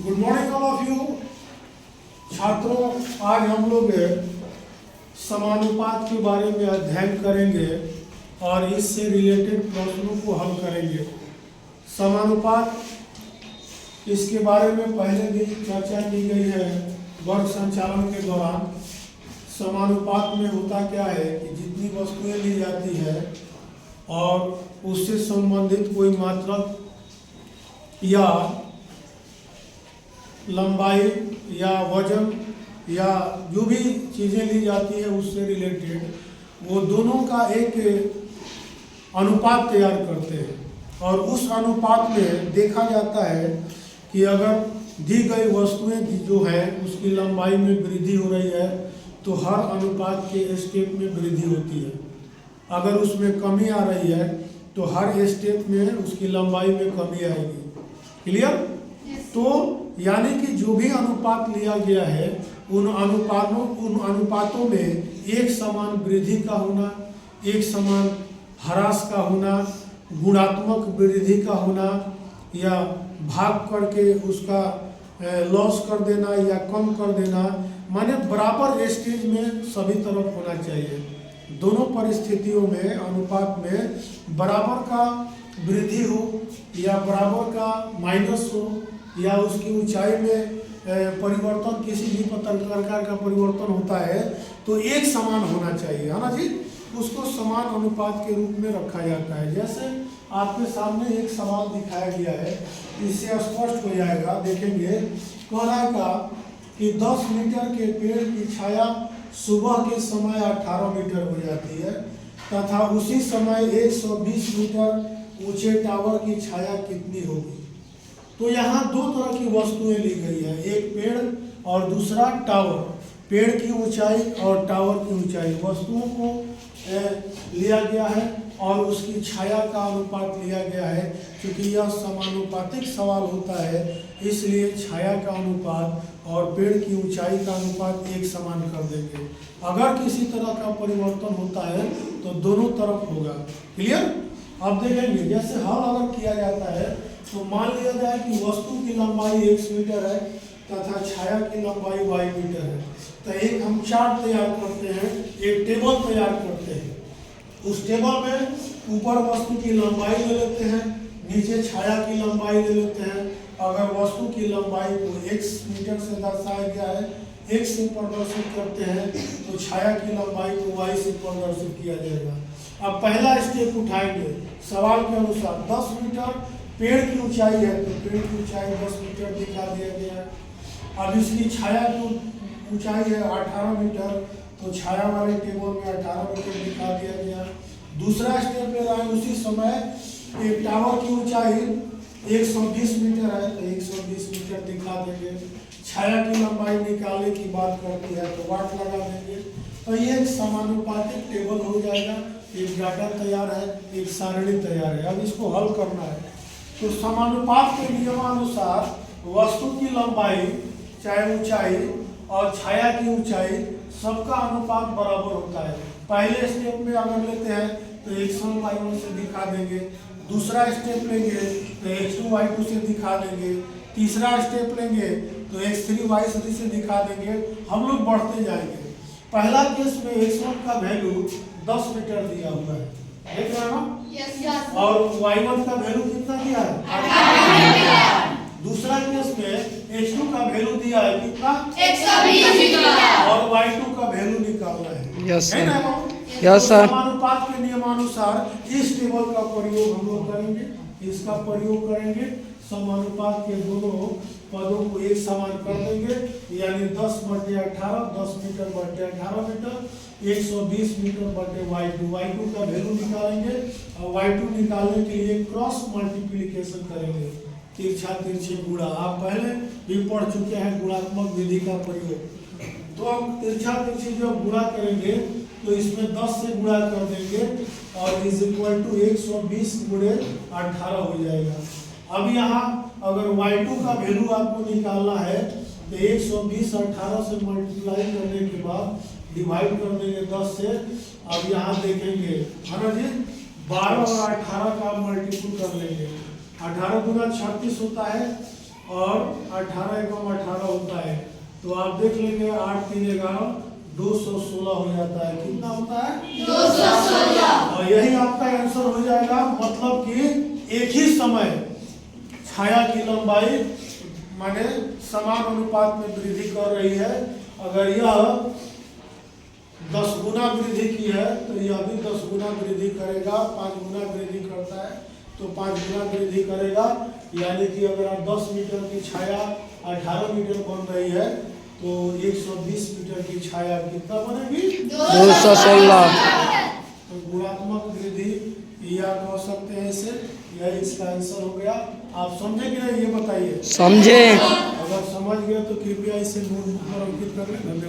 Good morning all of you छात्रों। आज हम लोग समानुपात के बारे में अध्ययन करेंगे और इससे रिलेटेड प्रश्नों को हल करेंगे। समानुपात, इसके बारे में पहले भी चर्चा की गई है वर्ग संचालन के दौरान। समानुपात में होता क्या है कि जितनी वस्तुएं ली जाती है और उससे संबंधित कोई मात्रक या लंबाई या वजन या जो भी चीज़ें ली जाती है उससे रिलेटेड वो दोनों का एक अनुपात तैयार करते हैं और उस अनुपात में देखा जाता है कि अगर दी गई वस्तुएं जो है उसकी लंबाई में वृद्धि हो रही है तो हर अनुपात के स्टेप में वृद्धि होती है। अगर उसमें कमी आ रही है तो हर स्टेप में उसकी लंबाई में कमी आएगी। क्लियर? तो यानी कि जो भी अनुपात लिया गया है उन अनुपातों में एक समान वृद्धि का होना, एक समान ह्रास का होना, गुणात्मक वृद्धि का होना या भाग करके उसका लॉस कर देना या कम कर देना, माने बराबर स्टेज में सभी तरफ होना चाहिए। दोनों परिस्थितियों में अनुपात में बराबर का वृद्धि हो या बराबर का माइनस हो या उसकी ऊंचाई में परिवर्तन, किसी भी प्रकार का परिवर्तन होता है तो एक समान होना चाहिए, है ना जी। उसको समान अनुपात के रूप में रखा जाता है। जैसे आपके सामने एक सवाल दिखाया गया है, इससे स्पष्ट हो जाएगा। देखेंगे कह रहा है कि 10 मीटर के पेड़ की छाया सुबह के समय 18 मीटर हो जाती है तथा उसी समय 120 मीटर ऊंचे टावर की छाया कितनी होगी। तो यहाँ दो तरह की वस्तुएं ली गई है, एक पेड़ और दूसरा टावर। पेड़ की ऊंचाई और टावर की ऊंचाई, वस्तुओं को लिया गया है और उसकी छाया का अनुपात लिया गया है। क्योंकि यह समानुपातिक सवाल होता है इसलिए छाया का अनुपात और पेड़ की ऊंचाई का अनुपात एक समान कर देंगे। अगर किसी तरह का परिवर्तन होता है तो दोनों तरफ होगा। क्लियर? अब देखेंगे जैसे हल अगर किया जाता है तो मान लिया जाए कि वस्तु की लंबाई x मीटर है तथा छाया की लंबाई y मीटर है। तो एक हम चार्ट तैयार करते हैं, एक टेबल तैयार करते हैं। उस टेबल में ऊपर वस्तु की लंबाई ले लेते हैं, नीचे छाया की लंबाई ले लेते हैं। अगर वस्तु की लंबाई को x मीटर से दर्शाया गया है, x से प्रदर्शित करते हैं तो छाया की लंबाई को y से प्रदर्शित किया जाएगा। अब पहला स्टेप उठाएंगे। सवाल के अनुसार 10 मीटर पेड़ की ऊंचाई है तो पेड़ की ऊंचाई 10 मीटर दिखा दिया गया है। अब इसकी छाया की ऊंचाई है 18 मीटर तो छाया वाले टेबल में 18 मीटर दिखा दिया गया। दूसरा स्टेप ले रहा है, उसी समय एक टावर की ऊंचाई 120 मीटर है तो 120 मीटर दिखा देंगे। छाया की लंबाई निकालने की बात करती है तो वाट लगा देंगे। तो ये एक समानुपातिक टेबल हो जाएगा। एक डाटा तैयार है, एक सारणी तैयार है। अब इसको हल करना है। तो समानुपात के नियमानुसार वस्तु की लंबाई चाहे ऊंचाई और छाया की ऊंचाई सबका अनुपात बराबर होता है। पहले स्टेप में अगर लेते हैं तो x1 y1 से दिखा देंगे। दूसरा स्टेप लेंगे तो x2 y2 से दिखा देंगे। तीसरा स्टेप लेंगे तो x3 y3 से दिखा देंगे। हम लोग बढ़ते जाएंगे। पहला केस में x1 का वैल्यू 10 मीटर दिया हुआ है, देख रहे हैं ना? yes. और y1 का वैल्यू कितना दिया है? दूसरा केस में h2 का वैल्यू दिया है कितना? 120 मीटर और y2 का वैल्यू निकालना है। Yes sir. Yes sir. समानुपात के नियमानुसार इस टेबल का प्रयोग हम लोग करेंगे, इसका प्रयोग करेंगे। समानुपात के दोनों पदों को एक समान कर देंगे, यानी 10/18 10 मीटर बटे 18 मीटर 120 मीटर बटे y2 का वैल्यू निकालेंगे और y2 निकालने के लिए क्रॉस मल्टीप्लिकेशन करेंगे, तिरछा तिरछे गुणा। आप पहले भी पढ़ चुके हैं गुणात्मक विधि का प्रयोग। तो हम तिरछा तिरछी जब गुणा करेंगे तो इसमें 10 से गुणा कर देंगे और इज इक्वल टू 120 गुणे 18 हो जाएगा। अब यहाँ अगर y2 का वैल्यू आपको निकालना है तो 120 18 से मल्टीप्लाई करने के बाद डिवाइड कर देंगे 10 से। अब यहाँ देखेंगे है ना जी, 12 और 18 का मल्टीपल कर लेंगे। 18 गुना 36 होता है और 18 एकम 18 होता है, तो आप देख लेंगे 8 3 11 216 हो जाता है। कितना होता है? 216। और यही आपका आंसर हो जाएगा। मतलब कि एक ही समय छाया की लंबाई माने समान अनुपात में वृद्धि कर रही है। अगर यह 10 गुना वृद्धि की है तो यह भी 10 गुना वृद्धि करेगा। 5 गुना वृद्धि करता है तो 5 गुना वृद्धि करेगा। यानी कि अगर आप 10 मीटर की छाया 18 मीटर बन रही है तो 120 मीटर की छाया कितना बनेगी? 216। तो गुणात्मक वृद्धि या कह सकते हैं इसे। यह इसका आंसर हो गया। आप समझे कि नहीं ये बताइए। समझे। अगर समझ गए तो कृपया इसे नोटबुक पर अंकित कर लें। धन्यवाद।